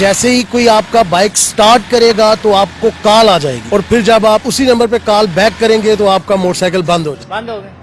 जैसे ही कोई आपका बाइक स्टार्ट करेगा तो आपको कॉल आ जाएगी और फिर जब आप उसी नंबर पे कॉल बैक करेंगे तो आपका मोटरसाइकिल बंद हो गया।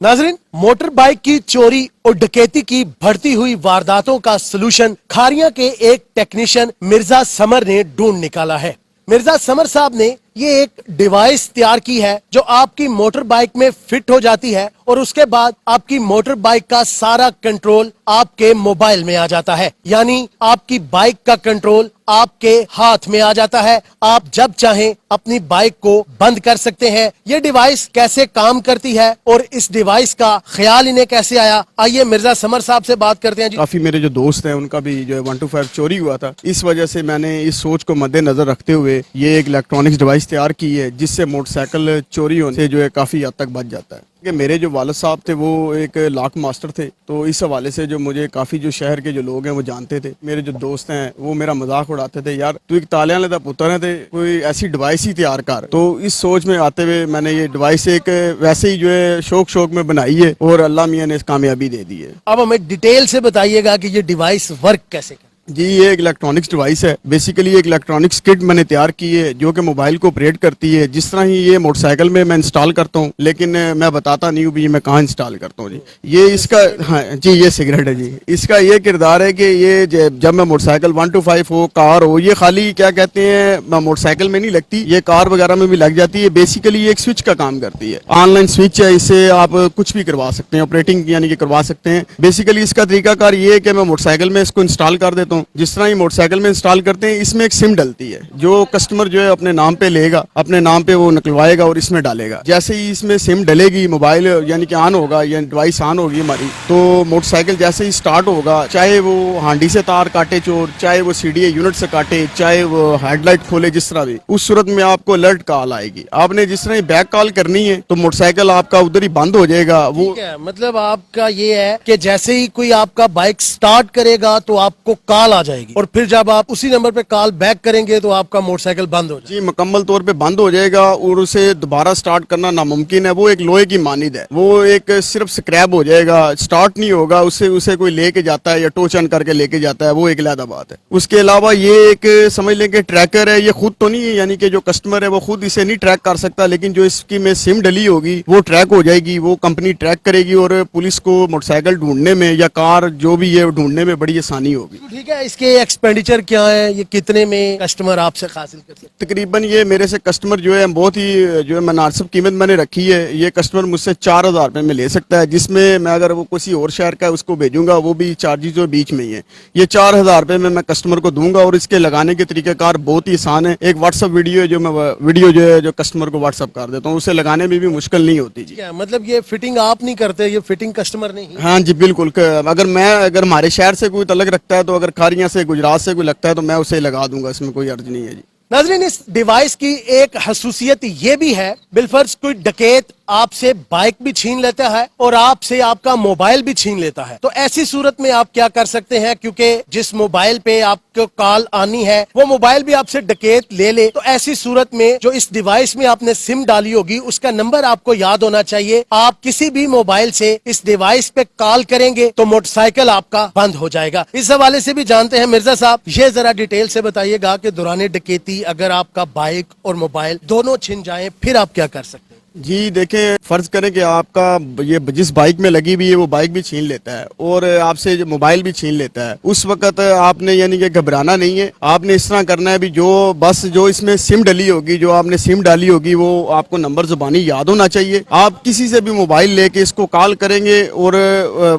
नाजरीन, मोटर बाइक की चोरी और डकैती की बढ़ती हुई वारदातों का सलूशन खारिया के एक टेक्नीशियन मिर्जा समर ने ढूंढ निकाला है। मिर्जा समर साहब ने ये एक डिवाइस तैयार की है जो आपकी मोटर बाइक में फिट हो जाती है और उसके बाद आपकी मोटर बाइक का सारा कंट्रोल आपके मोबाइल में आ जाता है, यानी आपकी बाइक का कंट्रोल आपके हाथ में आ जाता है। आप जब चाहें अपनी बाइक को बंद कर सकते हैं। ये डिवाइस कैसे काम करती है और इस डिवाइस का ख्याल इन्हें कैसे आया, आइए मिर्जा समर साहब से बात करते हैं जी। काफी मेरे जो दोस्त हैं उनका भी जो है 125 चोरी हुआ था, इस वजह से मैंने इस सोच को मद्देनजर रखते हुए ये एक इलेक्ट्रॉनिक्स डिवाइस तैयार की है जिससे मोटरसाइकिल चोरी होने से जो है काफी हद तक बच जाता है। कि मेरे जो वालिद साहब थे वो एक लॉक मास्टर थे, तो इस हवाले से जो मुझे काफ़ी जो शहर के जो लोग हैं वो जानते थे। मेरे जो दोस्त हैं वो मेरा मजाक उड़ाते थे, यार तू एक ताले वाले दा पुत्र है थे, कोई ऐसी डिवाइस ही तैयार कर। तो इस सोच में आते हुए मैंने ये डिवाइस एक वैसे ही जो है शौक में बनाई है और अल्लाह मियाँ ने इस कामयाबी दे दी है। अब हमें डिटेल से बताइएगा कि ये डिवाइस वर्क कैसे करता है। जी, ये एक इलेक्ट्रॉनिक्स डिवाइस है। बेसिकली एक इलेक्ट्रॉनिक्स किट मैंने तैयार की है जो कि मोबाइल को ऑपरेट करती है। जिस तरह ही ये मोटरसाइकिल में मैं इंस्टॉल करता हूँ, लेकिन मैं बताता नहीं हूँ भी मैं कहाँ इंस्टॉल करता हूँ जी। ये इसका, हाँ जी, ये सिगरेट है जी। इसका ये किरदार है कि ये जब मैं मोटरसाइकिल 125 हो, कार हो, ये खाली क्या कहते हैं मोटरसाइकिल में नहीं लगती, ये कार वगैरह में भी लग जाती है। बेसिकली ये एक स्विच का काम करती है, ऑनलाइन स्विच है, इससे आप कुछ भी करवा सकते हैं, ऑपरेटिंग यानी कि करवा सकते हैं। बेसिकली इसका तरीकाकार ये है कि मैं मोटरसाइकिल में इसको इंस्टॉल कर देता हूँ। जिस तरह ही मोटरसाइकिल में इंस्टॉल करते हैं, इसमें एक सिम डलती है जो कस्टमर जो है अपने नाम पे लेगा, अपने नाम पे वो निकलवाएगा और इसमें डालेगा। जैसे ही इसमें सिम डलेगी, मोबाइल यानी कि ऑन होगा, या डिवाइस ऑन होगी हमारी, तो मोटरसाइकिल जैसे ही स्टार्ट होगा, चाहे वो हांडी से तार काटे चोर, चाहे वो सीडीए यूनिट से काटे, चाहे वो हेडलाइट खोले, जिस तरह भी, उस सूरत में आपको अलर्ट कॉल आएगी। आपने जिस तरह बैक कॉल करनी है तो मोटरसाइकिल आपका उधर ही बंद हो जाएगा। वो मतलब आपका ये है कि जैसे ही कोई आपका बाइक स्टार्ट करेगा तो आपको कॉल आ जाएगी और फिर जब आप उसी नंबर पे कॉल बैक करेंगे तो आपका मोटरसाइकिल बंद हो जाएगा। जी, मुकम्मल तौर पे बंद हो जाएगा और उसे दोबारा स्टार्ट करना नामुमकिन है। वो एक लोहे की मानिद है, वो एक सिर्फ स्क्रैप हो जाएगा, स्टार्ट नहीं होगा। उसे कोई लेके जाता है या टो चन करके लेके जाता है, वो एक अलग बात है। उसके अलावा ये एक समझ लें कि ट्रैकर है। ये खुद तो नहीं है, यानी कि जो कस्टमर है वो खुद इसे नहीं ट्रैक कर सकता, लेकिन जो इसकी में सिम डली होगी वो ट्रैक हो जाएगी, वो कंपनी ट्रैक करेगी और पुलिस को मोटरसाइकिल ढूंढने में या कार जो भी है ढूंढने में बड़ी आसानी होगी। ठीक है, इसके एक्सपेंडिचर क्या है, ये कितने में कस्टमर आपसे हासिल कर सकते हैं? तकरीबन ये मेरे से कस्टमर जो है बहुत ही जो है मुनासिब कीमत मैंने रखी है। ये कस्टमर मुझसे 4000 रुपये में ले सकता है, जिसमें मैं अगर वो किसी और शहर का है उसको भेजूंगा, वो भी चार्जेस जो बीच में ही है। ये 4000 रुपये में मैं कस्टमर को दूंगा और इसके लगाने के तरीकेकार बहुत ही आसान है। एक व्हाट्सअप वीडियो जो मैं वीडियो जो है जो कस्टमर को व्हाट्सअप कर देता हूँ, उसे लगाने में भी मुश्किल नहीं होती जी। मतलब ये फिटिंग आप नहीं करते, ये फिटिंग कस्टमर नहीं? हाँ जी बिल्कुल। अगर हमारे शहर से कोई तलक रखता है, तो अगर खारियां से गुजरात से कोई लगता है तो मैं उसे लगा दूंगा, इसमें कोई अर्ज नहीं है जी। नाज़रीन, इस डिवाइस की एक खसूसियत ये भी है, बिलफर्ज कोई डकैत आपसे बाइक भी छीन लेता है और आपसे आपका मोबाइल भी छीन लेता है, तो ऐसी सूरत में आप क्या कर सकते हैं, क्योंकि जिस मोबाइल पे आपको कॉल आनी है वो मोबाइल भी आपसे डकैत ले ले, तो ऐसी सूरत में जो इस डिवाइस में आपने सिम डाली होगी उसका नंबर आपको याद होना चाहिए। आप किसी भी मोबाइल से इस डिवाइस पे कॉल करेंगे तो मोटरसाइकिल आपका बंद हो जाएगा। इस हवाले से भी जानते हैं मिर्जा साहब, ये जरा डिटेल से बताइएगा कि दौरान डकैती अगर आपका बाइक और मोबाइल दोनों छिन जाए फिर आप क्या कर सकते हैं? जी देखें, फर्ज करें कि आपका ये जिस बाइक में लगी हुई है वो बाइक भी छीन लेता है और आपसे जो मोबाइल भी छीन लेता है, उस वक्त आपने यानी कि घबराना नहीं है। आपने इस तरह करना है भी जो इसमें सिम डली होगी, जो आपने सिम डाली होगी, वो आपको नंबर जुबानी याद होना चाहिए। आप किसी से भी मोबाइल लेके इसको कॉल करेंगे और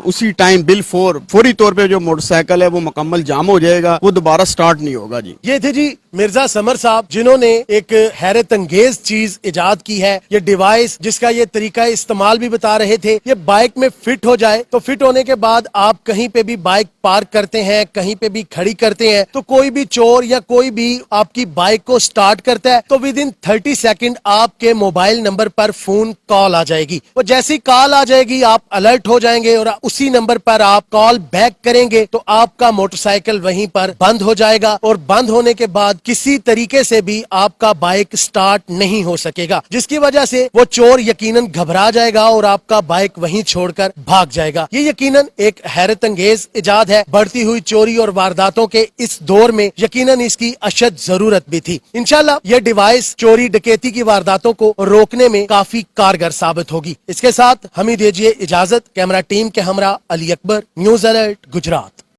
उसी टाइम फौरी तौर पर जो मोटरसाइकिल है वो मुकम्मल जाम हो जाएगा, वो दोबारा स्टार्ट नहीं होगा जी। ये थे जी मिर्जा समर साहब, जिन्होंने एक हैरत अंगेज चीज इजाद की है। ये डिवाइस जिसका ये तरीका इस्तेमाल भी बता रहे थे, ये बाइक में फिट हो जाए तो फिट होने के बाद आप कहीं पे भी बाइक पार्क करते हैं, कहीं पे भी खड़ी करते हैं, तो कोई भी चोर या कोई भी आपकी बाइक को स्टार्ट करता है तो विद इन 30 सेकंड आपके मोबाइल नंबर पर फोन कॉल आ जाएगी। और जैसी कॉल आ जाएगी आप अलर्ट हो जाएंगे और उसी नंबर पर आप कॉल बैक करेंगे तो आपका मोटरसाइकिल वहीं पर बंद हो जाएगा और बंद होने के बाद किसी तरीके से भी आपका बाइक स्टार्ट नहीं हो सकेगा, जिसकी वजह से वो चोर यकीनन घबरा जाएगा और आपका बाइक वहीं छोड़कर भाग जाएगा। ये यकीनन एक हैरत अंगेज इजाद है। बढ़ती हुई चोरी और वारदातों के इस दौर में यकीनन इसकी अशद जरूरत भी थी। इंशाल्लाह ये डिवाइस चोरी डकैती की वारदातों को रोकने में काफी कारगर साबित होगी। इसके साथ हमें दीजिए इजाजत। कैमरा टीम के हमरा अली अकबर, न्यूज अलर्ट, गुजरात।